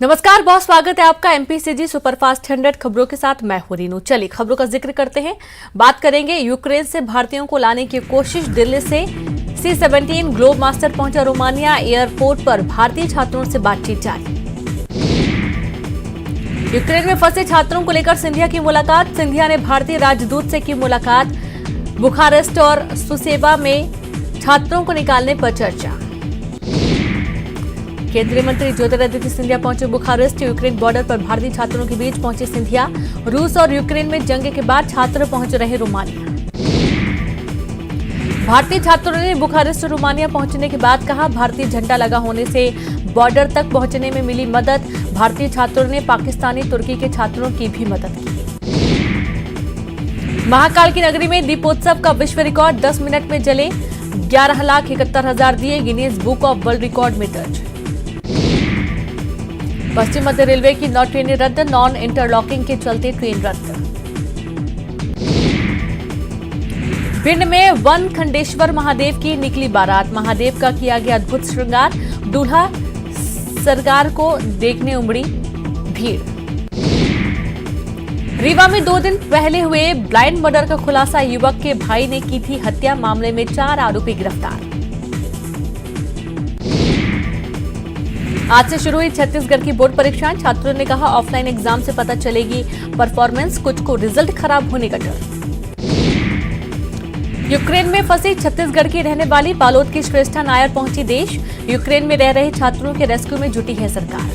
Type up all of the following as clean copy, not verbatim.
नमस्कार, बहुत स्वागत है आपका एमपीसीजी सुपरफास्ट 100 खबरों के साथ। मैं हूं रीनू। चलिए खबरों का जिक्र करते हैं। बात करेंगे यूक्रेन से भारतीयों को लाने की कोशिश। दिल्ली से C-17 ग्लोब मास्टर पहुंचा रोमानिया। एयरपोर्ट पर भारतीय छात्रों से बातचीत जारी। यूक्रेन में फंसे छात्रों को लेकर सिंधिया की मुलाकात। सिंधिया ने भारतीय राजदूत से की मुलाकात। बुखारेस्ट और सुसेवा में छात्रों को निकालने पर चर्चा। केंद्रीय मंत्री ज्योतिरादित्य सिंधिया पहुंचे बुखारेस्ट। यूक्रेन बॉर्डर पर भारतीय छात्रों के बीच पहुंचे सिंधिया। रूस और यूक्रेन में जंग के बाद छात्र पहुंच रहे रोमानिया। भारतीय छात्रों ने बुखारेस्ट और रोमानिया पहुंचने के बाद कहा, भारतीय झंडा लगा होने से बॉर्डर तक पहुंचने में मिली मदद। भारतीय छात्रों ने पाकिस्तानी तुर्की के छात्रों की भी मदद की। महाकाल की नगरी में दीपोत्सव का विश्व रिकॉर्ड 10 मिनट में जले 11,71,000 दिए Guinness book of world record में दर्ज। पश्चिम मध्य रेलवे की 9 ट्रेनें रद्द। नॉन इंटरलॉकिंग के चलते ट्रेन रद्द। भिंड में वन खंडेश्वर महादेव की निकली बारात। महादेव का किया गया अद्भुत श्रृंगार। दूल्हा सरकार को देखने उमड़ी भीड़। रीवा में 2 दिन पहले हुए ब्लाइंड मर्डर का खुलासा। युवक के भाई ने की थी हत्या। मामले में 4 आरोपी गिरफ्तार। आज से शुरू हुई छत्तीसगढ़ की बोर्ड परीक्षाएं। छात्रों ने कहा, ऑफलाइन एग्जाम से पता चलेगी परफॉर्मेंस। कुछ को रिजल्ट खराब होने का डर। यूक्रेन में फंसी छत्तीसगढ़ की रहने वाली बालोद की श्रेष्ठा नायर पहुंची देश। यूक्रेन में रह रहे छात्रों के रेस्क्यू में जुटी है सरकार।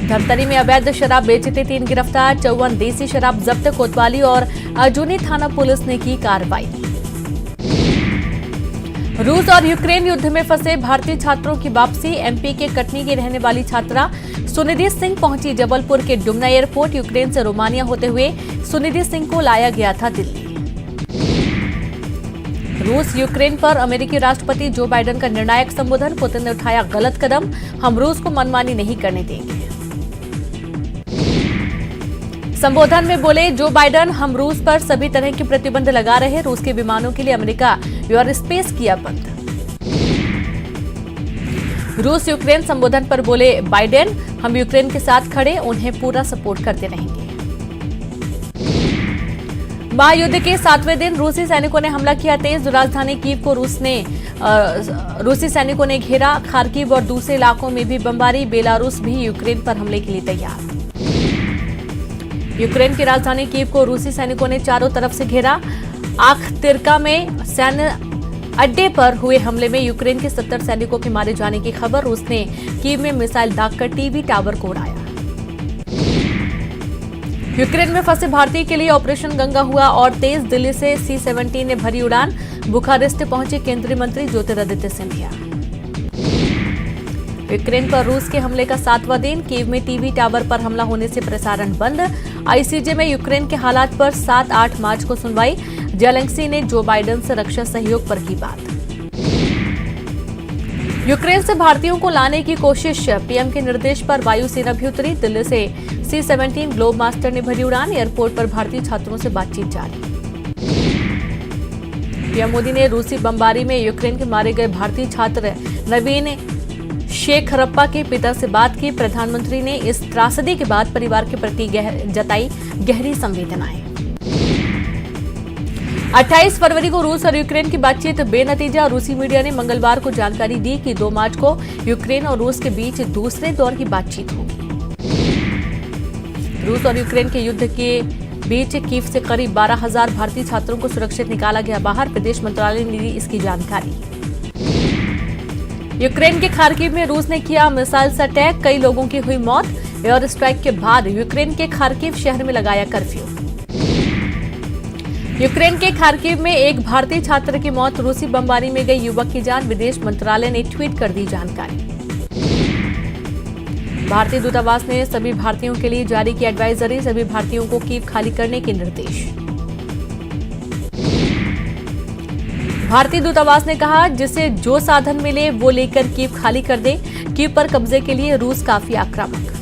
धमतरी में अवैध शराब बेचते 3 गिरफ्तार। 54 देसी शराब जब्त। कोतवाली और अर्जुनी थाना पुलिस ने की कार्रवाई। रूस और यूक्रेन युद्ध में फंसे भारतीय छात्रों की वापसी। एमपी के कटनी की रहने वाली छात्रा सुनिधि सिंह पहुंची जबलपुर के डुमना एयरपोर्ट। यूक्रेन से रोमानिया होते हुए सुनिधि सिंह को लाया गया था दिल्ली। रूस यूक्रेन पर अमेरिकी राष्ट्रपति जो बाइडेन का निर्णायक संबोधन। पुतिन ने उठाया गलत कदम। हम रूस को मनमानी नहीं करने देंगे। संबोधन में बोले जो बाइडेन, हम रूस पर सभी तरह के प्रतिबंध लगा रहे हैं। रूस के विमानों के लिए अमेरिका एयर स्पेस किया बंद। रूस यूक्रेन संबोधन पर बोले बाइडेन, हम यूक्रेन के साथ खड़े, उन्हें पूरा सपोर्ट करते रहेंगे। महायुद्ध के 7वें दिन रूसी सैनिकों ने हमला किया तेज। राजधानी कीव को रूसी सैनिकों ने घेरा। खार्किव और दूसरे इलाकों में भी बमबारी। बेलारूस भी यूक्रेन पर हमले के लिए तैयार। यूक्रेन की राजधानी कीव को रूसी सैनिकों ने चारों तरफ से घेरा। आख्तिरका में सैन्य अड्डे पर हुए हमले में यूक्रेन के 70 सैनिकों के मारे जाने की खबर। रूस ने कीव में मिसाइल दागकर टीवी टावर को उड़ाया। यूक्रेन में फंसे भारतीय के लिए ऑपरेशन गंगा हुआ और तेज। दिल्ली से C-17 ने भरी उड़ान। बुखारेस्ट पहुंचे केंद्रीय मंत्री ज्योतिरादित्य सिंधिया। यूक्रेन पर रूस के हमले का 7वां दिन। कीव में टीवी टावर पर हमला होने से प्रसारण बंद। आईसीजे में यूक्रेन के हालात पर 7-8 मार्च को सुनवाई। जेलेंस्की ने जो बाइडेन से रक्षा सहयोग पर की बात। यूक्रेन से भारतीयों को लाने की कोशिश। पीएम के निर्देश पर वायुसेना भी उतरी। दिल्ली से C-17 ग्लोब मास्टर ने भरी उड़ान। एयरपोर्ट पर भारतीय छात्रों से बातचीत जारी। पीएम मोदी ने रूसी बमबारी में यूक्रेन के मारे गए भारतीय छात्र नवीन शेखरप्पा के पिता से बात की। प्रधानमंत्री ने इस त्रासदी के बाद परिवार के प्रति जताई गहरी संवेदनाएं। 28 फरवरी को रूस और यूक्रेन की बातचीत बेनतीजा। रूसी मीडिया ने मंगलवार को जानकारी दी कि 2 मार्च को यूक्रेन और रूस के बीच दूसरे दौर की बातचीत होगी। रूस और यूक्रेन के युद्ध के बीच कीव से करीब 12,000 भारतीय छात्रों को सुरक्षित निकाला गया बाहर। विदेश मंत्रालय ने दी इसकी जानकारी। यूक्रेन के खार्किव में रूस ने किया मिसाइल से अटैक। कई लोगों की हुई मौत। एयर स्ट्राइक के बाद यूक्रेन के खार्किव शहर में लगाया कर्फ्यू। यूक्रेन के खार्किव में एक भारतीय छात्र की मौत। रूसी बमबारी में गई युवक की जान। विदेश मंत्रालय ने ट्वीट कर दी जानकारी। भारतीय दूतावास ने सभी भारतीयों के लिए जारी की एडवाइजरी। सभी भारतीयों को कीव खाली करने के निर्देश। भारतीय दूतावास ने कहा, जिसे जो साधन मिले वो लेकर कीव खाली कर दे। कीव पर कब्जे के लिए रूस काफी आक्रामक।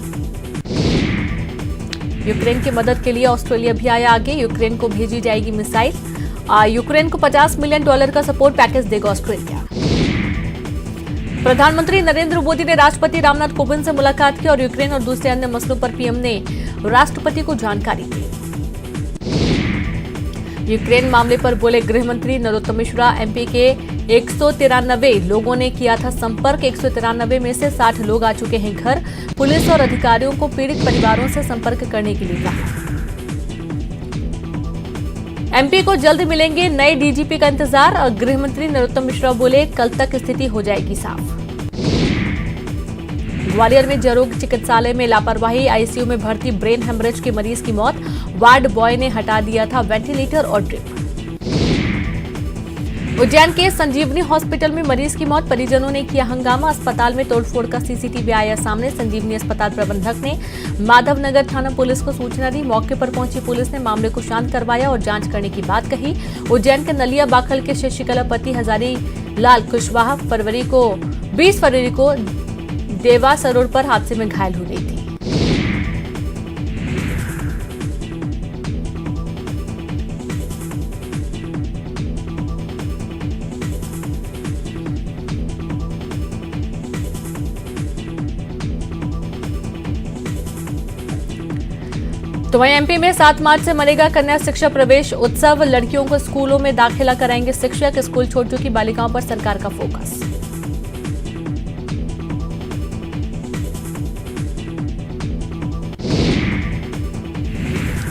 यूक्रेन की मदद के लिए ऑस्ट्रेलिया भी आया आगे। यूक्रेन को भेजी जाएगी मिसाइल। यूक्रेन को $50 मिलियन का सपोर्ट पैकेज देगा ऑस्ट्रेलिया। प्रधानमंत्री नरेंद्र मोदी ने राष्ट्रपति रामनाथ कोविंद से मुलाकात की और यूक्रेन और दूसरे अन्य मसलों पर पीएम ने राष्ट्रपति को जानकारी दी। यूक्रेन मामले पर बोले गृह मंत्री नरोत्तम मिश्रा, एमपी के 193 लोगों ने किया था संपर्क। 193 में से 60 लोग आ चुके हैं घर। पुलिस और अधिकारियों को पीड़ित परिवारों से संपर्क करने के लिए कहा। एमपी को जल्द मिलेंगे नए डीजीपी का इंतजार और गृह मंत्री नरोत्तम मिश्रा बोले कल तक स्थिति हो जाएगी साफ। ग्वालियर में जयरोग चिकित्सालय में लापरवाही, आईसीयू में भर्ती ब्रेन हेमरेज के मरीज की मौत। वार्ड बॉय ने हटा दिया था वेंटिलेटर और ड्रिप। उज्जैन के संजीवनी हॉस्पिटल में मरीज की मौत, परिजनों ने किया हंगामा। अस्पताल में तोड़फोड़ का सीसीटीवी आया सामने। संजीवनी अस्पताल प्रबंधक ने माधवनगर थाना पुलिस को सूचना दी। मौके पर पहुंची पुलिस ने मामले को शांत करवाया और जांच करने की बात कही। उज्जैन के नलिया बाखल के शशिकला पति हजारी लाल कुशवाहा 20 फरवरी को देवा सरोवर पर हादसे में घायल हो गई थी। तो वहीं एमपी में 7 मार्च से मनेगा कन्या शिक्षा प्रवेश उत्सव। लड़कियों को स्कूलों में दाखिला कराएंगे शिक्षक। स्कूल छोड़ चुकी बालिकाओं पर सरकार का फोकस।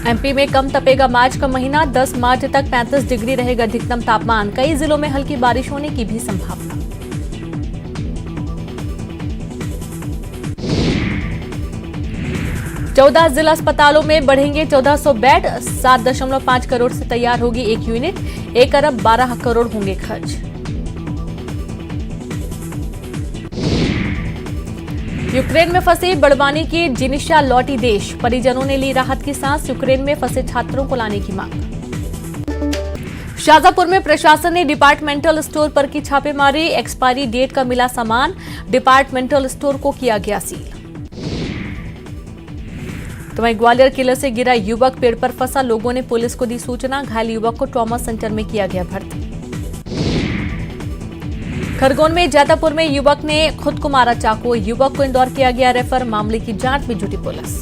एमपी में कम तपेगा मार्च का महीना। 10 मार्च तक 35 डिग्री रहेगा अधिकतम तापमान। कई जिलों में हल्की बारिश होने की भी संभावना। चौदह जिला अस्पतालों में बढ़ेंगे 1400 बेड। 7.5 करोड़ से तैयार होगी एक यूनिट। 1 अरब 12 करोड़ होंगे खर्च। यूक्रेन में फंसी बड़वानी की जिनिशा लौटी देश। परिजनों ने ली राहत की सांस। यूक्रेन में फंसे छात्रों को लाने की मांग। शाजापुर में प्रशासन ने डिपार्टमेंटल स्टोर पर की छापेमारी। एक्सपायरी डेट का मिला सामान। डिपार्टमेंटल स्टोर को किया गया सील। तो वहीं ग्वालियर किले से गिरा युवक, पेड़ पर फंसा। लोगों ने पुलिस को दी सूचना। घायल युवक को ट्रॉमा सेंटर में किया गया भर्ती। खरगोन में जैतापुर में युवक ने खुद को मारा चाकू। युवक को इंदौर किया गया रेफर। मामले की जांच में जुटी पुलिस।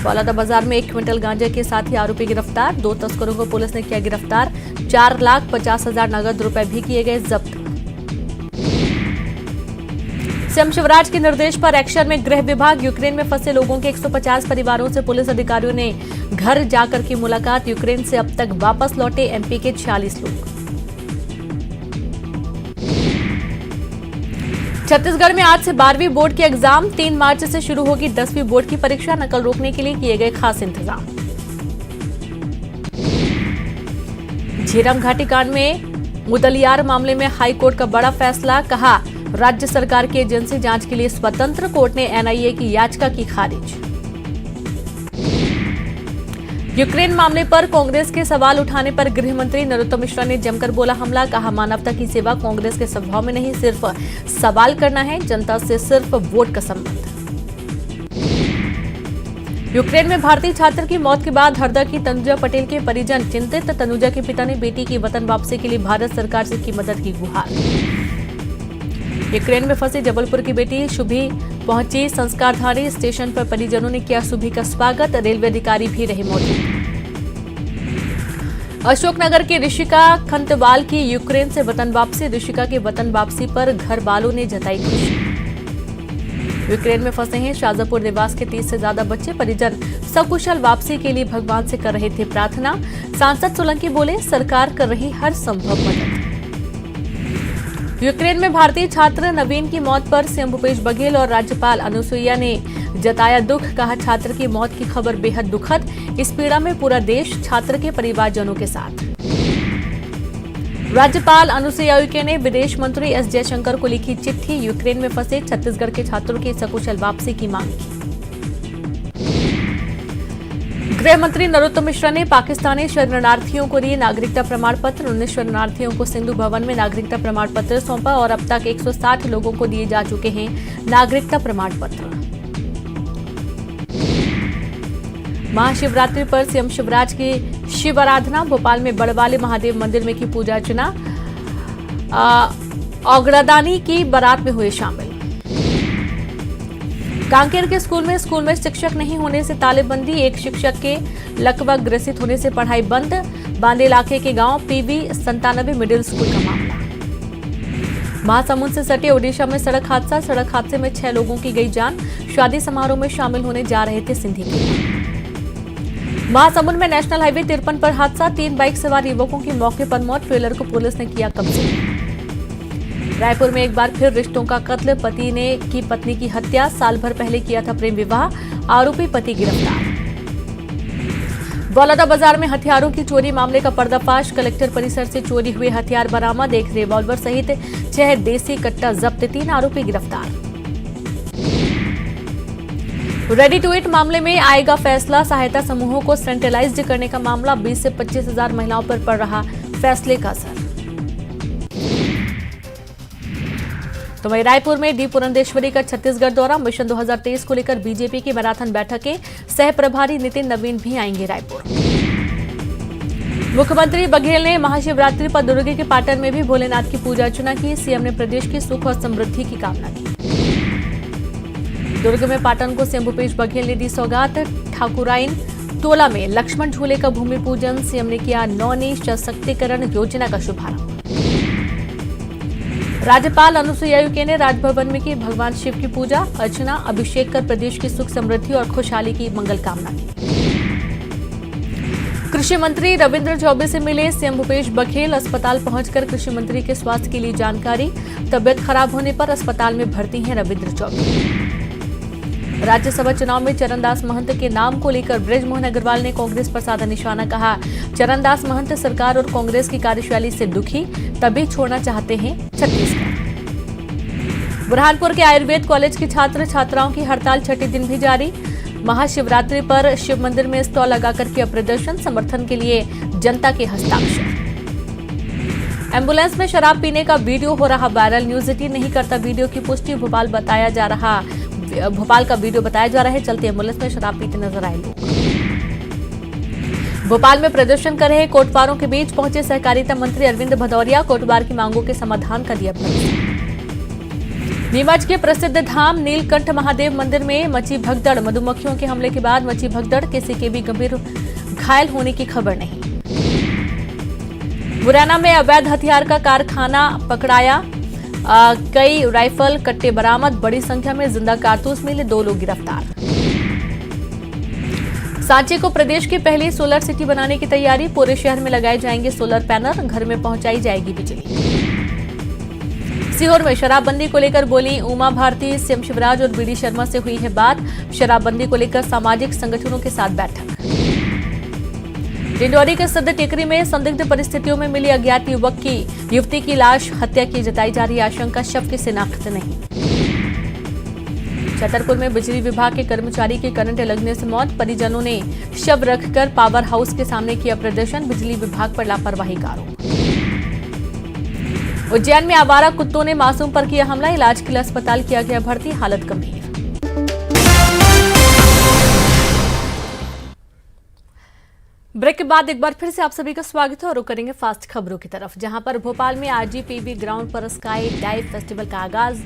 बौलादा बाजार में 1 क्विंटल गांजे के साथ ही आरोपी गिरफ्तार। 2 तस्करों को पुलिस ने किया गिरफ्तार। 4,50,000 नगद रुपए भी किए गए जब्त। सीएम शिवराज के निर्देश पर एक्शन में गृह विभाग। यूक्रेन में फंसे लोगों के 150 परिवारों से पुलिस अधिकारियों ने घर जाकर की मुलाकात। यूक्रेन से अब तक वापस लौटे एमपी के 46 लोग। छत्तीसगढ़ में आज से 12वीं बोर्ड के एग्जाम। 3 मार्च से शुरू होगी 10वीं बोर्ड की परीक्षा। नकल रोकने के लिए किए गए खास इंतजाम। झीरम घाटी कांड में मुदलियार मामले में हाई कोर्ट का बड़ा फैसला। कहा राज्य सरकार की एजेंसी जांच के लिए स्वतंत्र। कोर्ट ने एनआईए की याचिका की खारिज। यूक्रेन मामले पर कांग्रेस के सवाल उठाने पर गृह मंत्री नरोत्तम मिश्रा ने जमकर बोला हमला। कहा मानवता की सेवा कांग्रेस के स्वभाव में नहीं, सिर्फ सवाल करना है। जनता से सिर्फ वोट का संबंध। यूक्रेन में भारतीय छात्र की मौत के बाद हरदा की तनुजा पटेल के परिजन चिंतित। तनुजा के पिता ने बेटी की वतन वापसी के लिए भारत सरकार से की मदद की गुहार। यूक्रेन में फंसी जबलपुर की बेटी शुभी पहुंची संस्कारधारी स्टेशन पर। परिजनों ने किया शुभी का स्वागत। रेलवे अधिकारी भी रहे मौजूद। अशोकनगर की ऋषिका खंतवाल की यूक्रेन से वतन वापसी। ऋषिका के वतन वापसी पर घर वालों ने जताई खुशी। यूक्रेन में फंसे हैं शाजापुर निवास के 30 से ज्यादा बच्चे। परिजन सकुशल वापसी के लिए भगवान से कर रहे थे प्रार्थना। सांसद सोलंकी बोले सरकार कर रही हर संभव मदद। यूक्रेन में भारतीय छात्र नवीन की मौत पर सीएम भूपेश बघेल और राज्यपाल अनुसुईया ने जताया दुख। कहा छात्र की मौत की खबर बेहद दुखद। इस पीड़ा में पूरा देश छात्र के परिवारजनों के साथ। राज्यपाल अनुसुईया उइके ने विदेश मंत्री एस जयशंकर को लिखी चिट्ठी। यूक्रेन में फंसे छत्तीसगढ़ के छात्रों की सकुशल वापसी की मांग की। गृह मंत्री नरोत्तम मिश्रा ने पाकिस्तानी शरणार्थियों को दिए नागरिकता प्रमाण पत्र। 19 शरणार्थियों को सिंधु भवन में नागरिकता प्रमाण पत्र सौंपा और अब तक 160 लोगों को दिए जा चुके हैं नागरिकता प्रमाण पत्र। महाशिवरात्रि पर सीएम शिवराज की शिव आराधना। भोपाल में बड़वाले महादेव मंदिर में की पूजा अर्चना। औगड़ादानी की बारात में हुए शामिल। कांकेर के स्कूल में शिक्षक नहीं होने से तालेबंदी, एक शिक्षक के लकवा ग्रसित होने से पढ़ाई बंद। बांदे इलाके के गांव पीवी 97 मिडिल स्कूल का मामला। महासमुंद से सटे ओडिशा में सड़क हादसे में 6 लोगों की गई जान। शादी समारोह में शामिल होने जा रहे थे सिंधी के। महासमुंद में नेशनल हाईवे 53 पर हादसा, 3 बाइक सवार युवकों की मौके पर मौत, ट्रेलर को पुलिस ने किया कब्जे। रायपुर में एक बार फिर रिश्तों का कत्ल, पति ने की पत्नी की हत्या, साल भर पहले किया था प्रेम विवाह, आरोपी पति गिरफ्तार। बौलौदा बाजार में हथियारों की चोरी मामले का पर्दाफाश, कलेक्टर परिसर से चोरी हुए हथियार बरामद, एक रिवॉल्वर सहित 6 देसी कट्टा जब्त, 3 आरोपी गिरफ्तार। रेडी टू ईट मामले में आएगा फैसला, सहायता समूहों को सेंट्रलाइज्ड करने का मामला, 20 से 25 हजार महिलाओं पर पड़ रहा फैसले का असर। तो वहीं रायपुर में डी पुरंदेश्वरी का छत्तीसगढ़ दौरा, मिशन 2023 को लेकर बीजेपी की मैराथन बैठकें, सह प्रभारी नितिन नवीन भी आएंगे रायपुर। मुख्यमंत्री बघेल ने महाशिवरात्रि पर दुर्ग के पाटन में भी भोलेनाथ की पूजा अर्चना की, सीएम ने प्रदेश की सुख और समृद्धि की कामना की। दुर्ग में पाटन को सीएम भूपेश बघेल ने दी सौगात, ठाकुराइन टोला में लक्ष्मण झूले का भूमि पूजन, सीएम ने किया नौनी सशक्तिकरण योजना का शुभारंभ। राज्यपाल अनुसुईया उइके ने राजभवन में की भगवान शिव की पूजा अर्चना, अभिषेक कर प्रदेश की सुख समृद्धि और खुशहाली की मंगल कामना की। कृषि मंत्री रविंद्र चौबे से मिले सीएम भूपेश बघेल, अस्पताल पहुंचकर कृषि मंत्री के स्वास्थ्य के लिए जानकारी, तबियत खराब होने पर अस्पताल में भर्ती हैं रविंद्र चौबे। राज्यसभा चुनाव में चरणदास महंत के नाम को लेकर बृजमोहन अग्रवाल ने कांग्रेस पर साधा निशाना, कहा चरणदास महंत सरकार और कांग्रेस की कार्यशैली से दुखी, तभी छोड़ना चाहते हैं छत्तीसगढ़। बुरहानपुर के आयुर्वेद कॉलेज के छात्र छात्राओं की हड़ताल 6ठे दिन भी जारी, महाशिवरात्रि पर शिव मंदिर में स्टॉल लगाकर किया प्रदर्शन, समर्थन के लिए जनता के हस्ताक्षर। एम्बुलेंस में शराब पीने का वीडियो हो रहा वायरल, न्यूज 18 नहीं करता वीडियो की पुष्टि, भोपाल का वीडियो बताया जा रहा है, चलते एम्बुलेंस में शराब पीते नजर आए लोग। भोपाल में प्रदर्शन कर रहे कोटवारों के बीच पहुंचे सहकारिता मंत्री अरविंद भदौरिया, कोटवार की मांगों के समाधान का दिया भरोसा। नीमच के प्रसिद्ध धाम नीलकंठ महादेव मंदिर में मची भगदड़, मधुमक्खियों के हमले के बाद मची भगदड़, किसी के भी गंभीर घायल होने की खबर नहीं। मुरैना में अवैध हथियार का कारखाना पकड़ाया, कई राइफल कट्टे बरामद, बड़ी संख्या में जिंदा कारतूस मिले, 2 लोग गिरफ्तार। सांची को प्रदेश की पहली सोलर सिटी बनाने की तैयारी, पूरे शहर में लगाए जाएंगे सोलर पैनल, घर में पहुंचाई जाएगी बिजली। सीहोर में शराबबंदी को लेकर बोली उमा भारती, सीएम शिवराज और बीडी शर्मा से हुई है बात, शराबबंदी को लेकर सामाजिक संगठनों के साथ बैठक। डिंडौरी के सदर टेकरी में संदिग्ध परिस्थितियों में मिली अज्ञात युवती की लाश, हत्या की जताई जा रही आशंका, शव की शिनाख्त नहीं। छतरपुर में बिजली विभाग के कर्मचारी की करंट लगने से मौत, परिजनों ने शव रखकर पावर हाउस के सामने किया प्रदर्शन, बिजली विभाग पर लापरवाही का आरोप। उज्जैन में आवारा कुत्तों ने मासूम पर किया हमला, इलाज के लिए अस्पताल किया गया भर्ती, हालत गंभीर। ब्रेक के बाद एक बार फिर से आप सभी का स्वागत है और रुक करेंगे फास्ट खबरों की तरफ, जहां पर भोपाल में आरजीपीवी ग्राउंड पर स्काई डाइव फेस्टिवल का आगाज,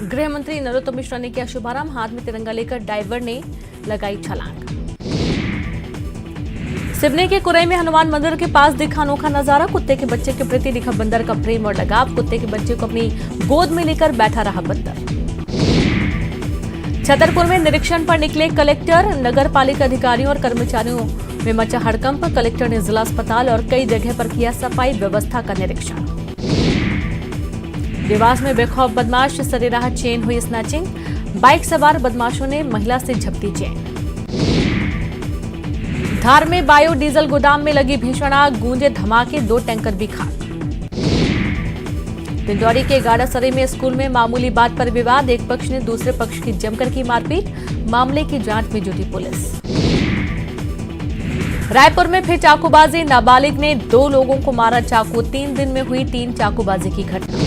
गृह मंत्री नरोत्तम मिश्रा ने किया शुभारंभ, हाथ में तिरंगा लेकर डाइवर ने लगाई छलांग। सिवनी के कुरई में हनुमान मंदिर के पास दिखा अनोखा नजारा, कुत्ते के बच्चे के प्रति दिखा बंदर का प्रेम और लगाव, कुत्ते के बच्चे को अपनी गोद में लेकर बैठा रहा बंदर। छतरपुर में निरीक्षण पर निकले कलेक्टर, नगर पालिका अधिकारियों और कर्मचारियों में मचा हड़कंप, कलेक्टर ने जिला अस्पताल और कई जगह पर किया सफाई व्यवस्था का निरीक्षण। देवास में बेखौफ बदमाश, सरेराह चेन हुई स्नैचिंग, बाइक सवार बदमाशों ने महिला से झपटी चेन। धार में बायोडीजल गोदाम में लगी भीषण आग, गूंजे धमाके, 2 टैंकर भी खाक। डिंडौरी के गाड़ासरे में स्कूल में मामूली बात पर विवाद, एक पक्ष ने दूसरे पक्ष की जमकर की मारपीट, मामले की जांच में जुटी पुलिस। रायपुर में फिर चाकूबाजी, नाबालिग ने 2 लोगों को मारा चाकू, 3 दिन में हुई 3 चाकूबाजी की घटना।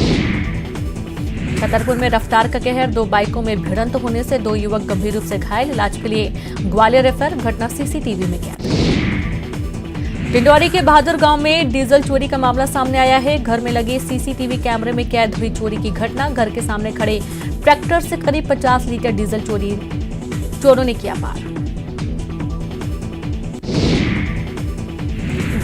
छतरपुर में रफ्तार का कहर, 2 बाइकों में भिड़ंत होने से 2 युवक गंभीर रूप से घायल, इलाज के लिए ग्वालियर रेफर, घटना सीसीटीवी में कैद। डिंडौरी के बहादुर गांव में डीजल चोरी का मामला सामने आया है। घर में लगे सीसीटीवी कैमरे में कैद हुई चोरी की घटना। घर के सामने खड़े ट्रैक्टर से करीब 50 लीटर डीजल चोरों ने किया पार।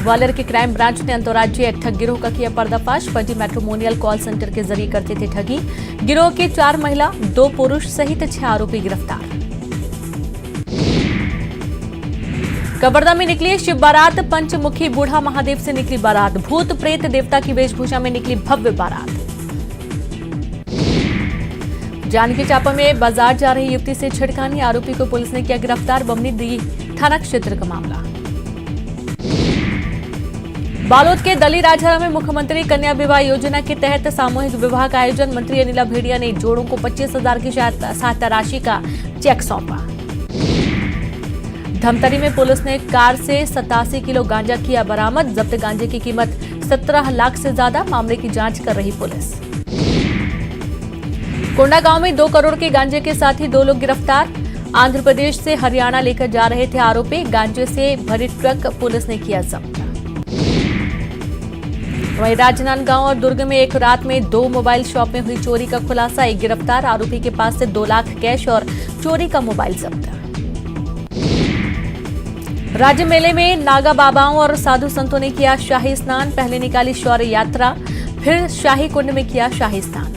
ग्वालियर के क्राइम ब्रांच ने अंतर्राज्यीय ठग गिरोह का किया पर्दाफाश। फर्जी मैट्रिमोनियल कॉल सेंटर के जरिए करते थे ठगी। गिरोह के 4 महिला 2 पुरुष सहित 6 आरोपी गिरफ्तार। कवर्धा में निकली शिव बारात। पंचमुखी बूढ़ा महादेव से निकली बारात। भूत प्रेत देवता की वेशभूषा में निकली भव्य बारात। जांजगीर चांपा में बाजार जा रही युवती से छेड़खानी। आरोपी को पुलिस ने किया गिरफ्तार। बमनी थाना क्षेत्र का मामला। बालोद के दली राजहरा में मुख्यमंत्री कन्या विवाह योजना के तहत सामूहिक विवाह का आयोजन। मंत्री अनिला भेड़िया ने जोड़ों को 25,000 की सहायता राशि का चेक सौंपा। धमतरी में पुलिस ने कार से 87 किलो गांजा किया बरामद। जब्त गांजे की कीमत 17 लाख से ज्यादा। मामले की जांच कर रही पुलिस। कोंडा गांव में 2 करोड़ के गांजे के साथ ही 2 लोग गिरफ्तार। आंध्र प्रदेश से हरियाणा लेकर जा रहे थे आरोपी। गांजे से भरी ट्रक पुलिस ने किया जब्त। वहीं राजनांदगांव और दुर्ग में एक रात में 2 मोबाइल शॉप में हुई चोरी का खुलासा। एक गिरफ्तार। आरोपी के पास से 2 लाख कैश और चोरी का मोबाइल जब्त। राज्य मेले में नागा बाबाओं और साधु संतों ने किया शाही स्नान। पहले निकाली शौर्य यात्रा, फिर शाही कुंड में किया शाही स्नान।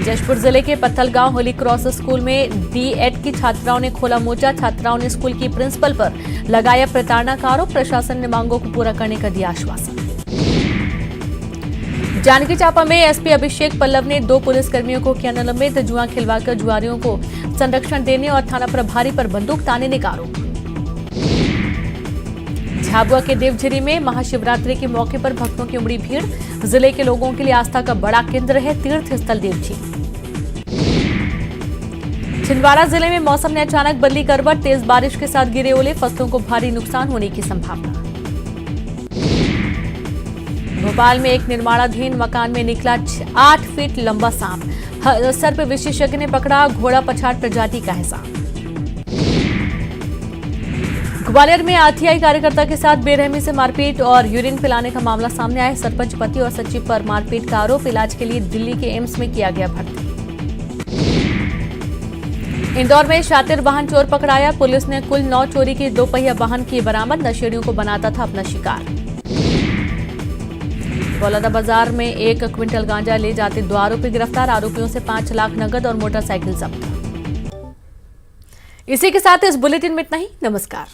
जशपुर जिले के पत्थलगांव होली क्रॉस स्कूल में D.Ed की छात्राओं ने खोला मोर्चा। छात्राओं ने स्कूल की प्रिंसिपल पर लगाया प्रताड़ना का आरोप। प्रशासन ने मांगों को पूरा करने का दिया आश्वासन। जांजगीर चांपा में एसपी अभिषेक पल्लव ने 2 पुलिसकर्मियों को किया निलंबित। जुआ खिलवाकर जुआरियों को संरक्षण देने और थाना प्रभारी पर बंदूक तानने का आरोप। झाबुआ के देवझरी में महाशिवरात्रि के मौके पर भक्तों की उमड़ी भीड़। जिले के लोगों के लिए आस्था का बड़ा केंद्र है तीर्थ स्थल देवझरी। छिंदवाड़ा जिले में मौसम ने अचानक बदली करवट। तेज बारिश के साथ गिरे ओले। फसलों को भारी नुकसान होने की संभावना। भोपाल में एक निर्माणाधीन मकान में निकला 8 फीट लंबा सांप। सर्प विशेषज्ञ ने पकड़ा घोड़ा पछाड़ प्रजाति का है सांप। ग्वालियर में आरटीआई कार्यकर्ता के साथ बेरहमी से मारपीट और यूरिन पिलाने का मामला सामने आया। सरपंच पति और सचिव पर मारपीट का आरोप। इलाज के लिए दिल्ली के एम्स में किया गया भर्ती। इंदौर में शातिर वाहन चोर पकड़ाया। पुलिस ने कुल 9 चोरी के 2 पहिया वाहन किए बरामद। नशेड़ियों को बनाता था अपना शिकार। बलौदा बाजार में 1 क्विंटल गांजा ले जाते 2 आरोपी गिरफ्तार। आरोपियों से 5 लाख नगद और मोटरसाइकिल जब्त। इसी के साथ इस बुलेटिन में इतना ही। नमस्कार।